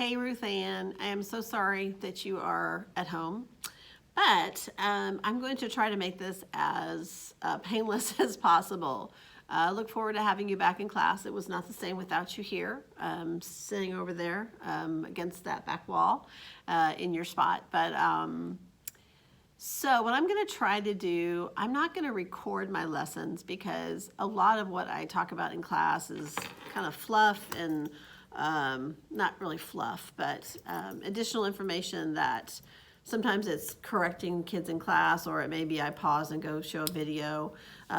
Hey, Ruth Ann, I am so sorry that you are at home, but I'm going to try to make this as painless as possible. Look forward to having you back in class. It was not the same without you here, sitting over there against that back wall in your spot. So what I'm going to try to do, I'm not going to record my lessons because a lot of what I talk about in class is kind of fluff and not really fluff, but additional information that sometimes it's correcting kids in class, or it may be I pause and go show a video.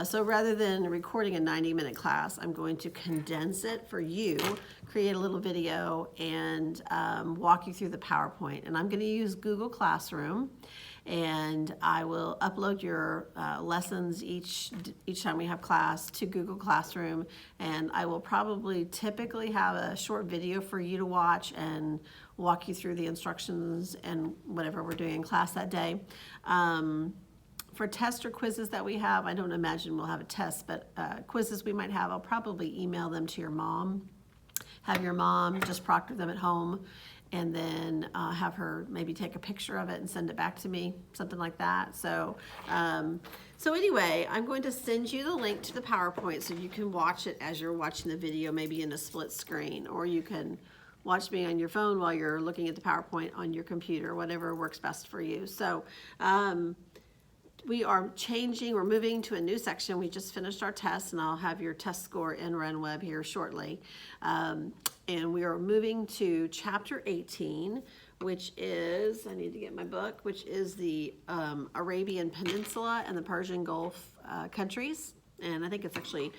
So rather than recording a 90-minute class, I'm going to condense it for you, create a little video, and walk you through the PowerPoint. And I'm going to use Google Classroom, and I will upload your lessons each time we have class to Google Classroom, and I will probably typically have a short video for you to watch and walk you through the instructions and whatever we're doing in class that day. For tests or quizzes that we have, I don't imagine we'll have a test, but quizzes we might have, I'll probably email them to your mom. Have your mom just proctor them at home, and then have her maybe take a picture of it and send it back to me, something like that. So anyway, I'm going to send you the link to the PowerPoint so you can watch it as you're watching the video, maybe in a split screen, or you can watch me on your phone while you're looking at the PowerPoint on your computer, whatever works best for you. So we're moving to a new section. We just finished our test, and I'll have your test score in RenWeb here shortly. And we are moving to chapter 18, which is, I need to get my book, which is the Arabian Peninsula and the Persian Gulf countries. And I think it's actually,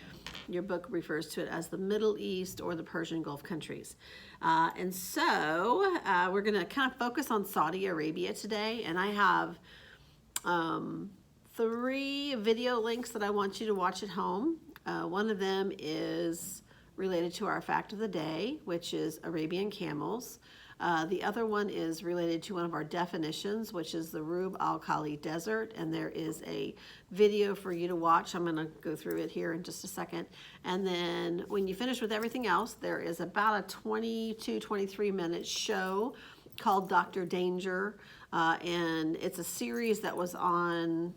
your book refers to it as the Middle East or the Persian Gulf countries. And so we're going to kind of focus on Saudi Arabia today. And I have 3 video links that I want you to watch at home. One of them is related to our fact of the day, which is Arabian camels. The other one is related to one of our definitions, which is the Rub al Khali Desert, and there is a video for you to watch. I'm going to go through it here in just a second. And then when you finish with everything else, there is about a 23-minute show called Dr. Danger, and it's a series that was on,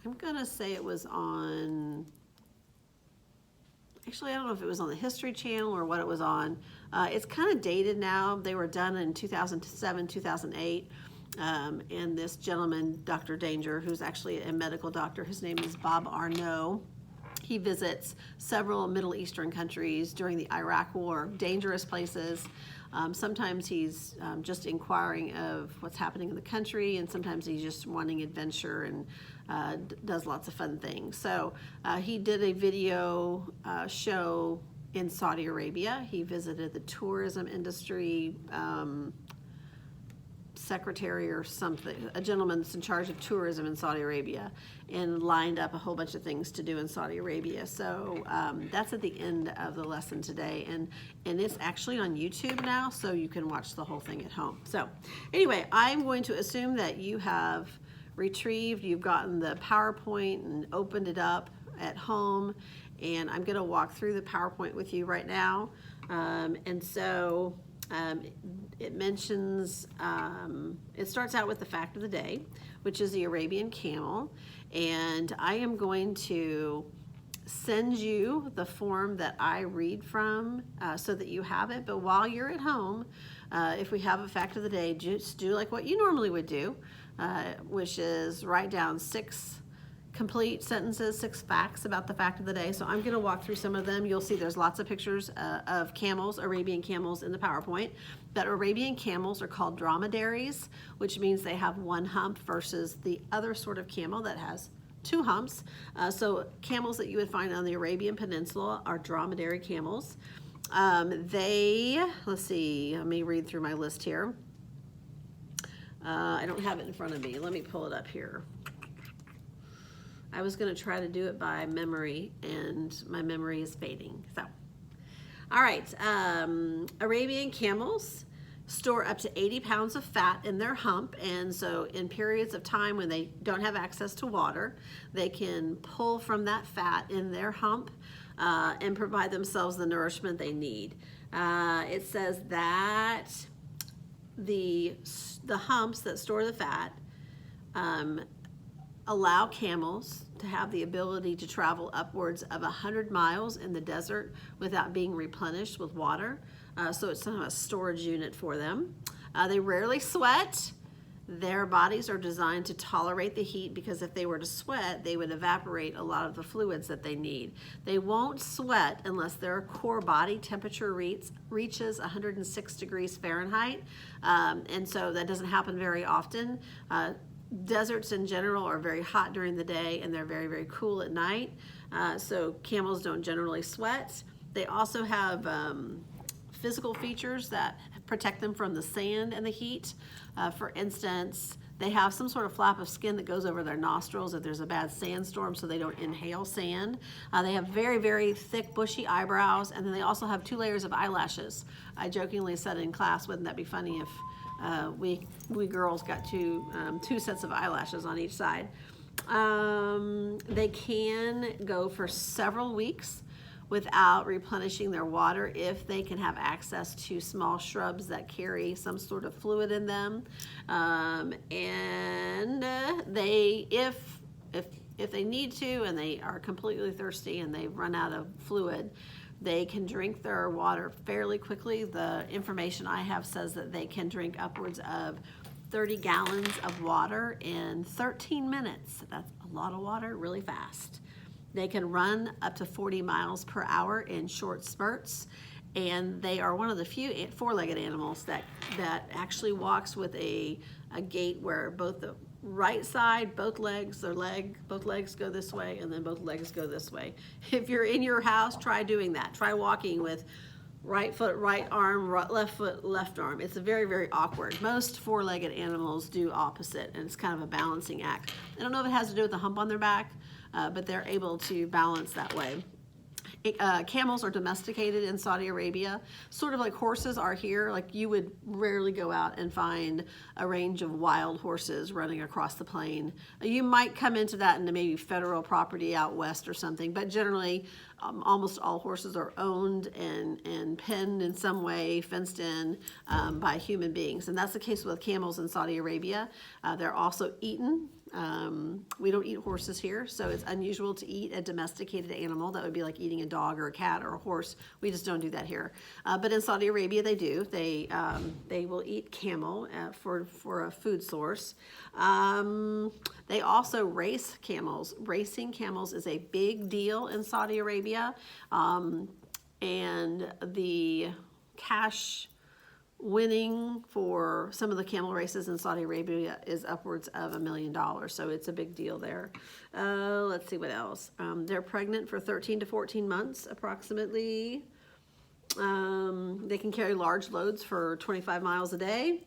I'm going to say it was on, actually I don't know if it was on the History Channel or what it was on. It's kind of dated now. They were done in 2007, 2008. And this gentleman, Dr. Danger, who's actually a medical doctor, his name is Bob Arnault. He visits several Middle Eastern countries during the Iraq War, dangerous places. Sometimes he's just inquiring of what's happening in the country, and sometimes he's just wanting adventure and does lots of fun things. So he did a video show in Saudi Arabia. He visited the tourism industry secretary or something, a gentleman that's in charge of tourism in Saudi Arabia, and lined up a whole bunch of things to do in Saudi Arabia. So that's at the end of the lesson today, and it's actually on YouTube now, so you can watch the whole thing at home. So anyway, I'm going to assume that you have you've gotten the PowerPoint and opened it up at home, and I'm going to walk through the PowerPoint with you right now. It mentions, it starts out with the fact of the day, which is the Arabian camel, and I am going to send you the form that I read from so that you have it. But while you're at home, if we have a fact of the day, just do like what you normally would do, which is write down 6 complete sentences, 6 facts about the fact of the day. So I'm going to walk through some of them. You'll see there's lots of pictures of camels, Arabian camels, in the PowerPoint. But Arabian camels are called dromedaries, which means they have 1 hump versus the other sort of camel that has 2 humps. So camels that you would find on the Arabian Peninsula are dromedary camels. Let's see, let me read through my list here. I don't have it in front of me. Let me pull it up here. I was going to try to do it by memory, and my memory is fading. So, all right, Arabian camels store up to 80 pounds of fat in their hump, and so in periods of time when they don't have access to water, they can pull from that fat in their hump and provide themselves the nourishment they need. It says that the humps that store the fat allow camels to have the ability to travel upwards of 100 miles in the desert without being replenished with water. So it's kind of a storage unit for them. They rarely sweat. Their bodies are designed to tolerate the heat, because if they were to sweat, they would evaporate a lot of the fluids that they need. They won't sweat unless their core body temperature reaches 106 degrees Fahrenheit. And so that doesn't happen very often. Deserts in general are very hot during the day, and they're very, very cool at night. So camels don't generally sweat. They also have physical features that protect them from the sand and the heat. For instance, they have some sort of flap of skin that goes over their nostrils if there's a bad sandstorm, so they don't inhale sand. They have very, very thick, bushy eyebrows, and then they also have 2 layers of eyelashes. I jokingly said in class, wouldn't that be funny if we girls got two sets of eyelashes on each side. They can go for several weeks without replenishing their water if they can have access to small shrubs that carry some sort of fluid in them. And they, if they need to and they are completely thirsty and they've run out of fluid, they can drink their water fairly quickly. The information I have says that they can drink upwards of 30 gallons of water in 13 minutes. That's a lot of water, really fast. They can run up to 40 miles per hour in short spurts, and they are one of the few 4-legged animals that actually walks with a gait where both the right side, both legs go this way, and then both legs go this way. If you're in your house, try doing that. Try walking with right foot, right arm, left foot, left arm. It's very, very awkward. Most 4-legged animals do opposite, and it's kind of a balancing act. I don't know if it has to do with the hump on their back, but they're able to balance that way. Camels are domesticated in Saudi Arabia, sort of like horses are here. Like, you would rarely go out and find a range of wild horses running across the plain. You might come into that into maybe federal property out west or something, but generally almost all horses are owned and penned in some way, fenced in by human beings. And that's the case with camels in Saudi Arabia. They're also eaten. We don't eat horses here, so it's unusual to eat a domesticated animal. That would be like eating a dog or a cat or a horse. We just don't do that here. But in Saudi Arabia, they do. They will eat camel for a food source. They also race camels. Racing camels is a big deal in Saudi Arabia, and the cash winning for some of the camel races in Saudi Arabia is upwards of $1 million, so it's a big deal there. Let's see what else. They're pregnant for 13 to 14 months approximately. They can carry large loads for 25 miles a day.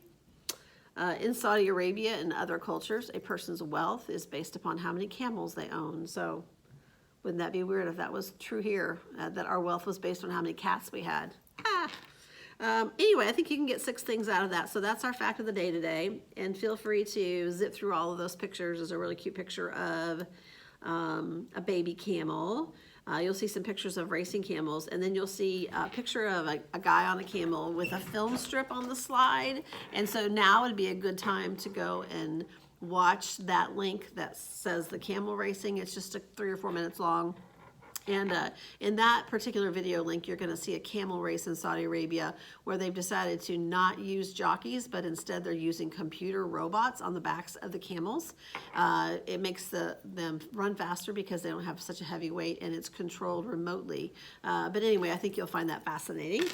In Saudi Arabia and other cultures, a person's wealth is based upon how many camels they own. So wouldn't that be weird if that was true here, that our wealth was based on how many cats we had? Anyway, I think you can get 6 things out of that. So that's our fact of the day today. And feel free to zip through all of those pictures. There's a really cute picture of a baby camel. You'll see some pictures of racing camels, and then you'll see a picture of a guy on a camel with a film strip on the slide. And so now would be a good time to go and watch that link that says the camel racing. It's just 3 or 4 minutes long. And in that particular video link, you're going to see a camel race in Saudi Arabia where they've decided to not use jockeys, but instead they're using computer robots on the backs of the camels. It makes them run faster because they don't have such a heavy weight, and it's controlled remotely. But anyway, I think you'll find that fascinating.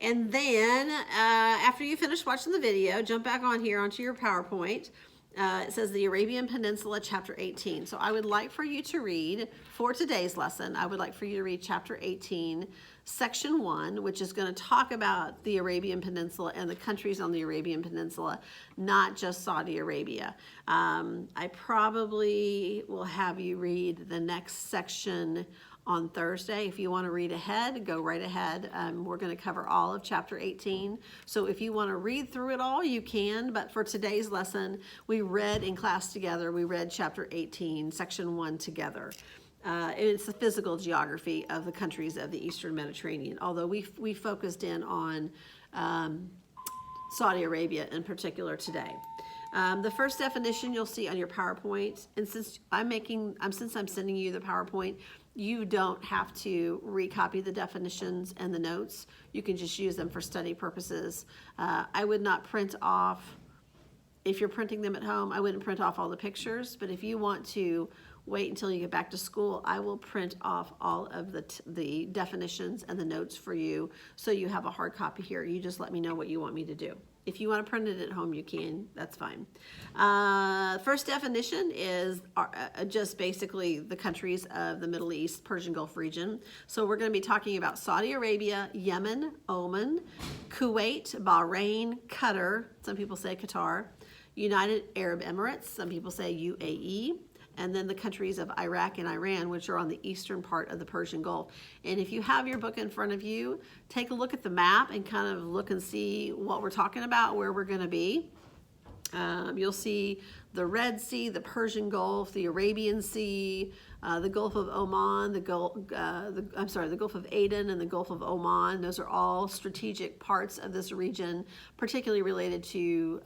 And then after you finish watching the video, jump back on here onto your PowerPoint. It says the Arabian Peninsula, chapter 18. So I would like for you to read, for today's lesson, I would like for you to read chapter 18, section 1, which is going to talk about the Arabian Peninsula and the countries on the Arabian Peninsula, not just Saudi Arabia. I probably will have you read the next section on Thursday. If you want to read ahead, go right ahead. We're going to cover all of chapter 18. So if you want to read through it all, you can. But for today's lesson, we read in class together. We read chapter 18, section 1 together. It's the physical geography of the countries of the Eastern Mediterranean. Although we focused in on Saudi Arabia in particular today. The first definition you'll see on your PowerPoint, and since I'm sending you the PowerPoint, you don't have to recopy the definitions and the notes. You can just use them for study purposes. I would not print off, if you're printing them at home, I wouldn't print off all the pictures, but if you want to wait until you get back to school, I will print off all of the definitions and the notes for you, so you have a hard copy here. You just let me know what you want me to do. If you want to print it at home, you can. That's fine. First definition is just basically the countries of the Middle East, Persian Gulf region. So we're going to be talking about Saudi Arabia, Yemen, Oman, Kuwait, Bahrain, Qatar, some people say Qatar, United Arab Emirates, some people say UAE, and then the countries of Iraq and Iran, which are on the eastern part of the Persian Gulf. And if you have your book in front of you, take a look at the map and kind of look and see what we're talking about, where we're going to be. You'll see the Red Sea, the Persian Gulf, the Arabian Sea, the Gulf of Oman, the Gulf of Aden and the Gulf of Oman. Those are all strategic parts of this region, particularly related to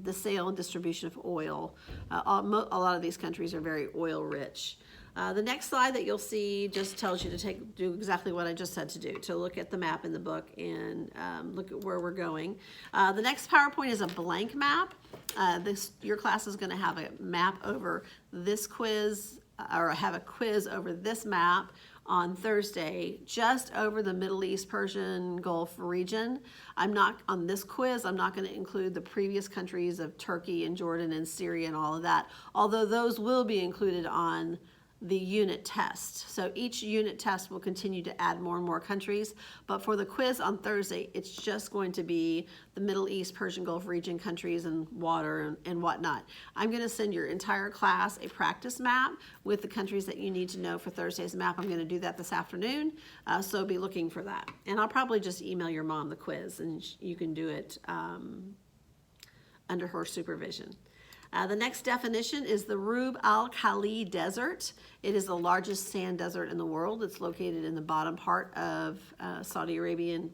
the sale and distribution of oil. A lot of these countries are very oil rich. The next slide that you'll see just tells you to do exactly what I just said to do, to look at the map in the book and look at where we're going. The next PowerPoint is a blank map. Your class is going to have a map over this quiz, or have a quiz over this map on Thursday, just over the Middle East, Persian Gulf region. On this quiz, I'm not going to include the previous countries of Turkey and Jordan and Syria and all of that, although those will be included on the unit test. So each unit test will continue to add more and more countries, but for the quiz on Thursday, it's just going to be the Middle East, Persian Gulf region countries and water and whatnot. I'm going to send your entire class a practice map with the countries that you need to know for Thursday's map. I'm going to do that this afternoon, so be looking for that. And I'll probably just email your mom the quiz, and you can do it under her supervision. The next definition is the Rub al Khali Desert. It is the largest sand desert in the world. It's located in the bottom part of Saudi Arabia and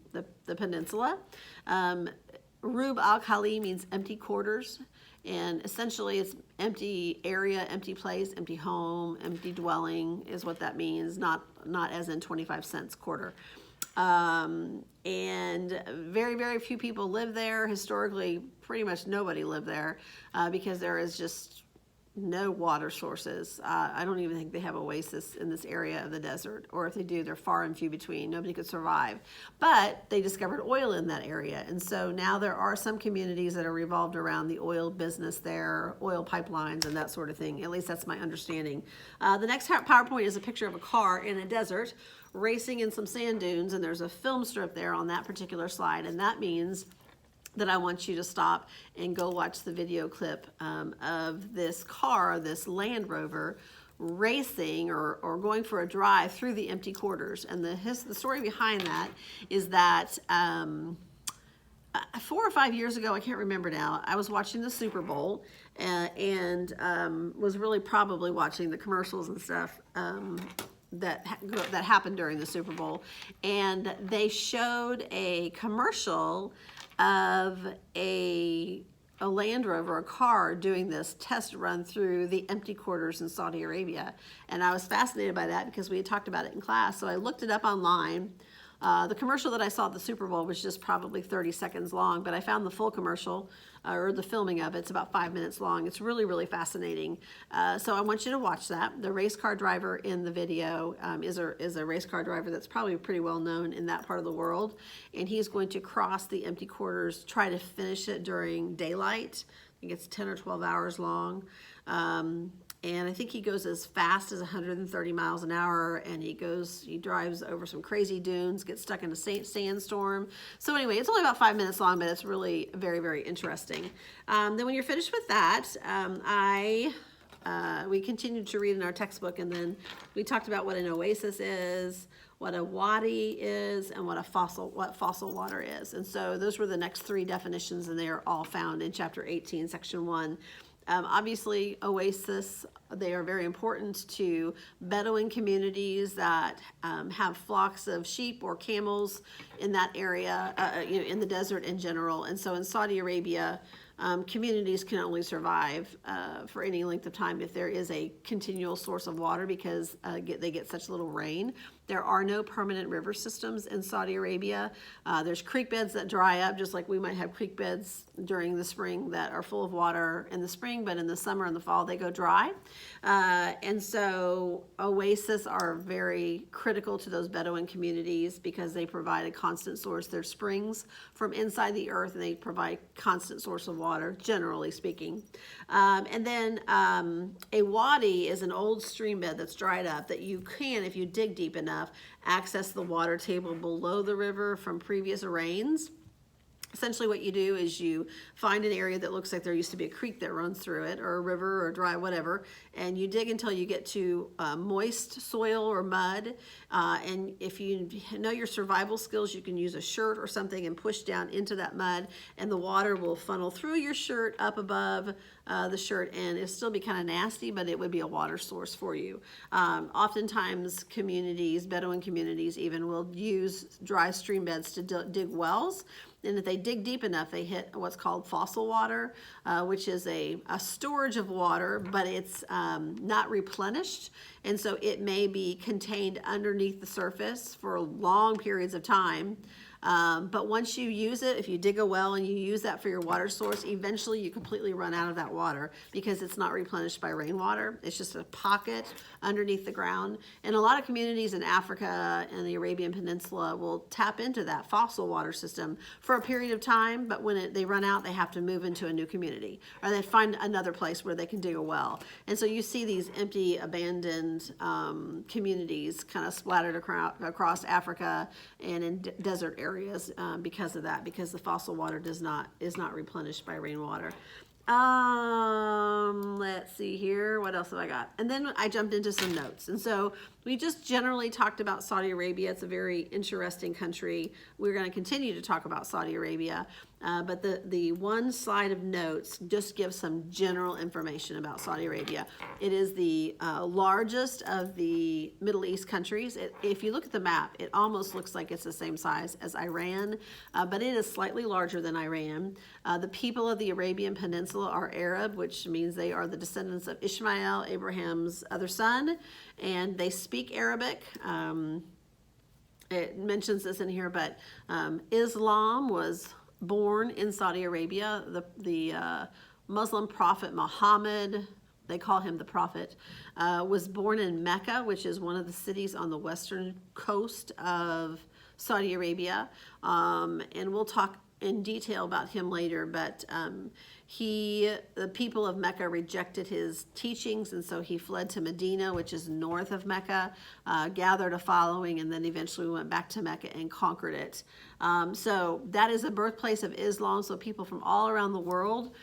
the peninsula. Rub al Khali means empty quarters, and essentially it's empty area, empty place, empty home, empty dwelling is what that means, not as in 25 cents quarter. And very, very few people live there. Historically, pretty much nobody lived there because there is just no water sources. I don't even think they have oasis in this area of the desert, or if they do, they're far and few between. Nobody could survive. But they discovered oil in that area, and so now there are some communities that are revolved around the oil business there, oil pipelines and that sort of thing. At least that's my understanding. The next PowerPoint is a picture of a car in a desert racing in some sand dunes, and there's a film strip there on that particular slide, and that means that I want you to stop and go watch the video clip of this car, this Land Rover, racing or going for a drive through the empty quarters. And the story behind that is that 4 or 5 years ago, I can't remember now, I was watching the Super Bowl and was really probably watching the commercials and stuff that happened during the Super Bowl, and they showed a commercial of a Land Rover, a car, doing this test run through the empty quarters in Saudi Arabia. And I was fascinated by that because we had talked about it in class, so I looked it up online. The commercial that I saw at the Super Bowl was just probably 30 seconds long, but I found the full commercial, or the filming of it. It's about 5 minutes long. It's really, really fascinating. So I want you to watch that. The race car driver in the video is a race car driver that's probably pretty well known in that part of the world, and he's going to cross the empty quarters, try to finish it during daylight. I think it's 10 or 12 hours long. And I think he goes as fast as 130 miles an hour, and he drives over some crazy dunes, gets stuck in a sandstorm. So anyway, it's only about 5 minutes long, but it's really very, very interesting. Then when you're finished with that, we continued to read in our textbook, and then we talked about what an oasis is, what a wadi is, and what fossil water is. And so those were the next 3 definitions, and they are all found in chapter 18, section 1 Obviously, oasis, they are very important to Bedouin communities that have flocks of sheep or camels in that area, in the desert in general. And so in Saudi Arabia, communities can only survive for any length of time if there is a continual source of water, because they get such little rain. There are no permanent river systems in Saudi Arabia. There's creek beds that dry up, just like we might have creek beds during the spring that are full of water in the spring, but in the summer and the fall they go dry. And so oases are very critical to those Bedouin communities because they provide a constant source. They're springs from inside the earth, and they provide constant source of water, generally speaking. And then a wadi is an old stream bed that's dried up that you can, if you dig deep enough, access the water table below the river from previous rains. Essentially what you do is you find an area that looks like there used to be a creek that runs through it, or a river or dry, whatever, and you dig until you get to moist soil or mud. And if you know your survival skills, you can use a shirt or something and push down into that mud, and the water will funnel through your shirt up above the shirt, and it'll still be kind of nasty, but it would be a water source for you. Oftentimes communities, Bedouin communities even, will use dry stream beds to dig wells. And if they dig deep enough, they hit what's called fossil water, which is a storage of water, but it's not replenished. And so it may be contained underneath the surface for long periods of time. But once you use it, if you dig a well and you use that for your water source, eventually you completely run out of that water because it's not replenished by rainwater. It's just a pocket underneath the ground. And a lot of communities in Africa and the Arabian Peninsula will tap into that fossil water system for a period of time, but when they run out, they have to move into a new community, or they find another place where they can dig a well. And so you see these empty, abandoned communities kind of splattered across Africa and in desert areas. Because of that, because the fossil water is not replenished by rainwater. Let's see here, what else have I got? And then I jumped into some notes. And so we just generally talked about Saudi Arabia. It's a very interesting country. We're going to continue to talk about Saudi Arabia, but the one slide of notes just gives some general information about Saudi Arabia. It is the largest of the Middle East countries. If you look at the map, it almost looks like it's the same size as Iran, but it is slightly larger than Iran. The people of the Arabian Peninsula are Arab, which means they are the descendants of Ishmael, Abraham's other son, and they speak Arabic. It mentions this in here, but Islam was born in Saudi Arabia. The Muslim prophet Muhammad, they call him the prophet, was born in Mecca, which is one of the cities on the western coast of Saudi Arabia. And we'll talk in detail about him later, but the people of Mecca rejected his teachings, and so he fled to Medina, which is north of Mecca, gathered a following, and then eventually went back to Mecca and conquered it. So that is the birthplace of Islam, so people from all around the world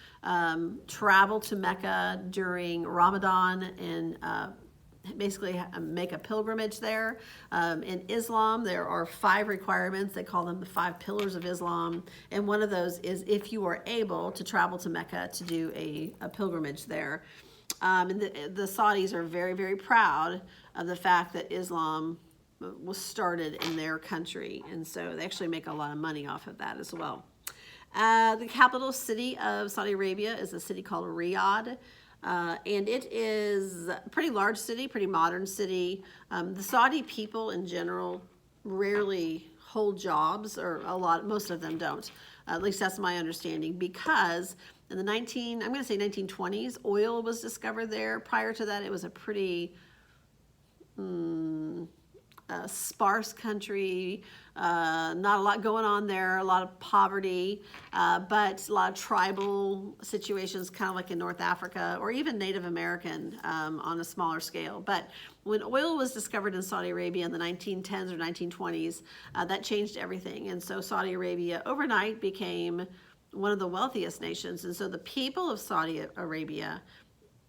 travel to Mecca during Ramadan and basically make a pilgrimage there. In Islam, there are 5 requirements. They call them the 5 pillars of Islam. And one of those is if you are able to travel to Mecca to do a pilgrimage there. And the Saudis are very, very proud of the fact that Islam was started in their country. And so they actually make a lot of money off of that as well. The capital city of Saudi Arabia is a city called Riyadh. And it is a pretty large city, pretty modern city. The Saudi people in general rarely hold jobs, or most of them don't. At least that's my understanding, because in the 1920s, oil was discovered there. Prior to that, it was a pretty sparse country, not a lot going on there, a lot of poverty, but a lot of tribal situations, kind of like in North Africa, or even Native American on a smaller scale. But when oil was discovered in Saudi Arabia in the 1910s or 1920s, that changed everything. And so Saudi Arabia overnight became one of the wealthiest nations. And so the people of Saudi Arabia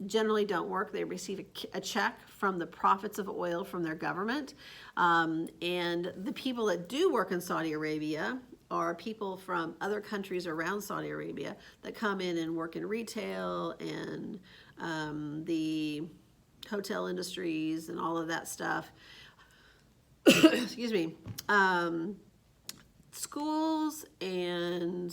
generally don't work. They receive a check from the profits of oil from their government. And the people that do work in Saudi Arabia are people from other countries around Saudi Arabia that come in and work in retail and the hotel industries and all of that stuff. Excuse me. Schools and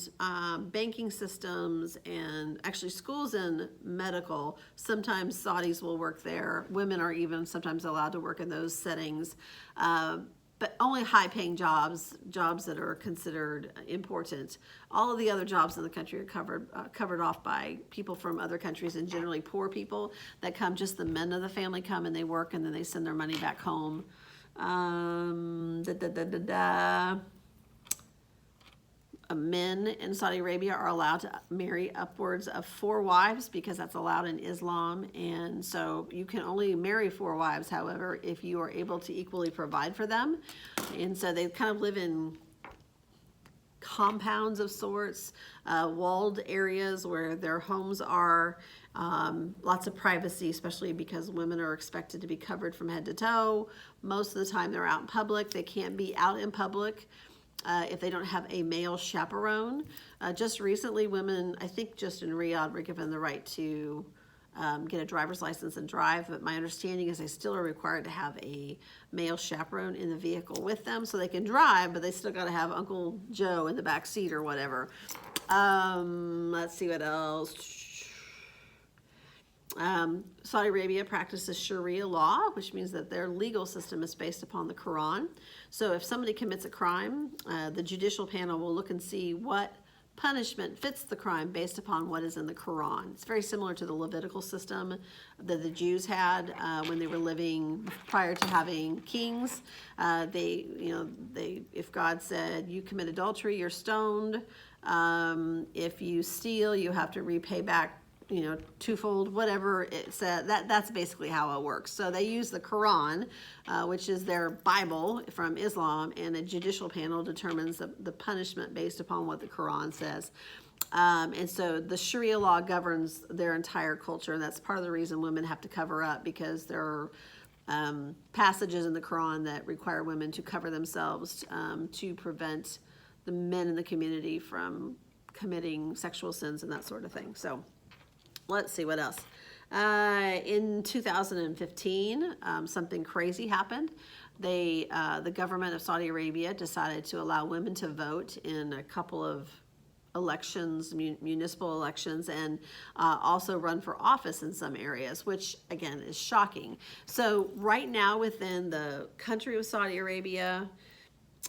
banking systems, and actually schools and medical, sometimes Saudis will work there. Women are even sometimes allowed to work in those settings, but only high-paying jobs that are considered important. All of the other jobs in the country are covered off by people from other countries, and generally poor people that come. Just the men of the family come and they work, and then they send their money back home. Men in Saudi Arabia are allowed to marry upwards of 4 wives because that's allowed in Islam. And so you can only marry 4 wives, however, if you are able to equally provide for them. And so they kind of live in compounds of sorts, walled areas where their homes are, lots of privacy, especially because women are expected to be covered from head to toe. Most of the time they're out in public. They can't be out in public if they don't have a male chaperone. Just recently, women, I think just in Riyadh, were given the right to get a driver's license and drive, but my understanding is they still are required to have a male chaperone in the vehicle with them so they can drive, but they still got to have Uncle Joe in the back seat or whatever. Let's see what else. Saudi Arabia practices Sharia law, which means that their legal system is based upon the Quran. So if somebody commits a crime, the judicial panel will look and see what punishment fits the crime based upon what is in the Quran. It's very similar to the Levitical system that the Jews had when they were living prior to having kings. If God said you commit adultery, you're stoned. If you steal, you have to repay back twofold, whatever it said. That's basically how it works. So they use the Quran, which is their Bible from Islam, and a judicial panel determines the punishment based upon what the Quran says. And so the Sharia law governs their entire culture, and that's part of the reason women have to cover up, because there are passages in the Quran that require women to cover themselves to prevent the men in the community from committing sexual sins and that sort of thing. So let's see what else. In 2015, something crazy happened. The government of Saudi Arabia decided to allow women to vote in a couple of elections, municipal elections, and also run for office in some areas, which again is shocking. So right now within the country of Saudi Arabia,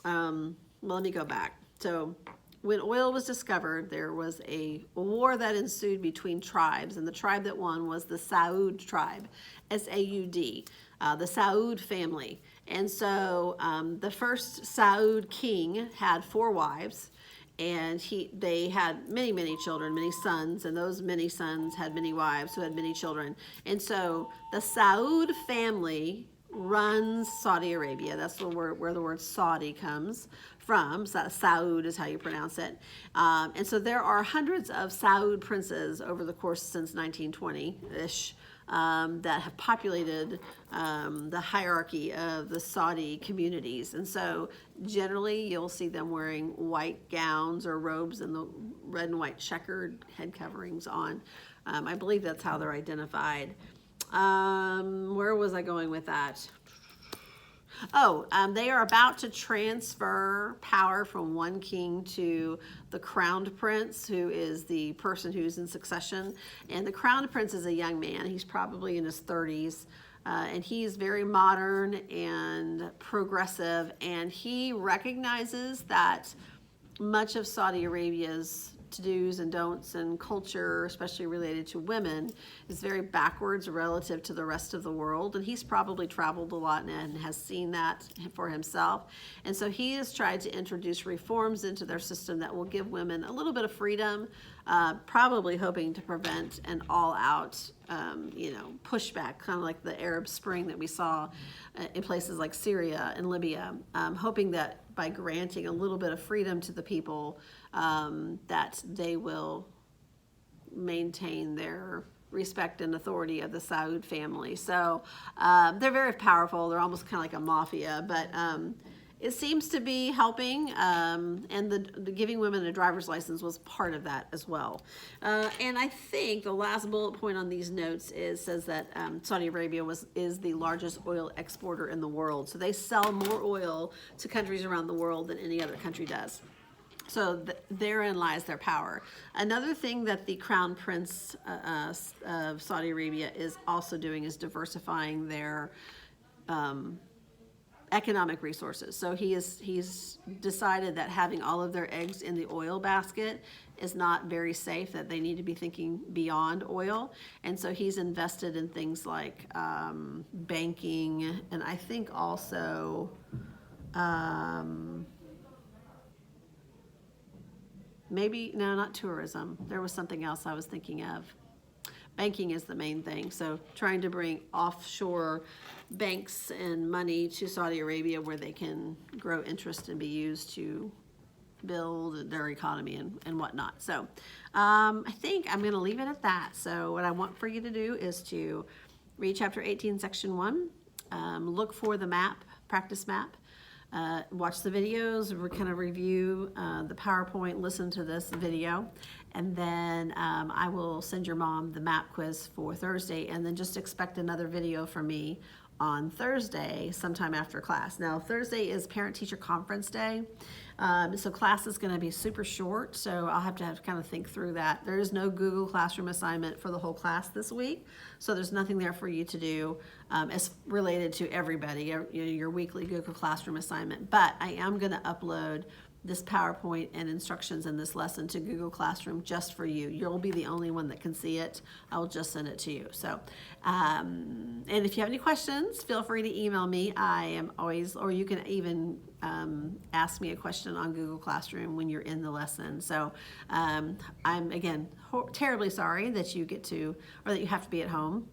let me go back. So when oil was discovered, there was a war that ensued between tribes, and the tribe that won was the Saud tribe, S-A-U-D, the Saud family. And so the first Saud king had 4 wives, and they had many, many children, many sons, and those many sons had many wives who had many children. And so the Saud family runs Saudi Arabia. That's where the word Saudi comes from. Saud is how you pronounce it. And so there are hundreds of Saud princes over the course since 1920-ish that have populated the hierarchy of the Saudi communities. And so generally you'll see them wearing white gowns or robes and the red and white checkered head coverings on. I believe that's how they're identified. Where was I going with that? They are about to transfer power from one king to the crowned prince, who is the person who's in succession. And the crowned prince is a young man. He's probably in his 30s. And he's very modern and progressive. And he recognizes that much of Saudi Arabia's to-dos and don'ts and culture, especially related to women, is very backwards relative to the rest of the world. And he's probably traveled a lot and has seen that for himself. And so he has tried to introduce reforms into their system that will give women a little bit of freedom, probably hoping to prevent an all-out pushback, kind of like the Arab Spring that we saw in places like Syria and Libya, hoping that by granting a little bit of freedom to the people, that they will maintain their respect and authority of the Saud family. So they're very powerful. They're almost kind of like a mafia, but it seems to be helping, and the giving women a driver's license was part of that as well. And I think the last bullet point on these notes says that Saudi Arabia is the largest oil exporter in the world. So they sell more oil to countries around the world than any other country does. So therein lies their power. Another thing that the Crown Prince of Saudi Arabia is also doing is diversifying their economic resources. So he's decided that having all of their eggs in the oil basket is not very safe, that they need to be thinking beyond oil. And so he's invested in things like banking, and I think also maybe, no, not tourism. There was something else I was thinking of. Banking is the main thing. So trying to bring offshore banks and money to Saudi Arabia where they can grow interest and be used to build their economy and whatnot. So I think I'm going to leave it at that. So what I want for you to do is to read chapter 18, section 1, look for the map, practice map. Watch the videos, kind of review the PowerPoint, listen to this video, and then I will send your mom the map quiz for Thursday, and then just expect another video from me on Thursday sometime after class. Now Thursday is parent-teacher conference day, so class is going to be super short, so I'll have to kind of think through that. There is no Google Classroom assignment for the whole class this week, so there's nothing there for you to do as related to everybody, your weekly Google Classroom assignment. But I am going to upload this PowerPoint and instructions in this lesson to Google Classroom just for you. You'll be the only one that can see it. I will just send it to you. So, and if you have any questions, feel free to email me. I am always, or you can even ask me a question on Google Classroom when you're in the lesson. So I'm, again, terribly sorry that you get to, or that you have to be at home.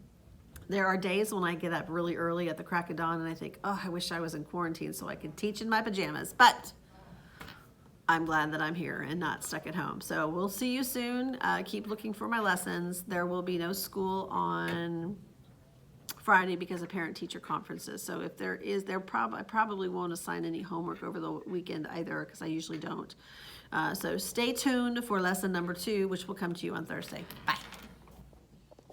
There are days when I get up really early at the crack of dawn and I think, oh, I wish I was in quarantine so I could teach in my pajamas. But I'm glad that I'm here and not stuck at home. So we'll see you soon. Keep looking for my lessons. There will be no school on Friday because of parent-teacher conferences. So if there is, I probably won't assign any homework over the weekend either, because I usually don't. So stay tuned for lesson number 2, which will come to you on Thursday. Bye.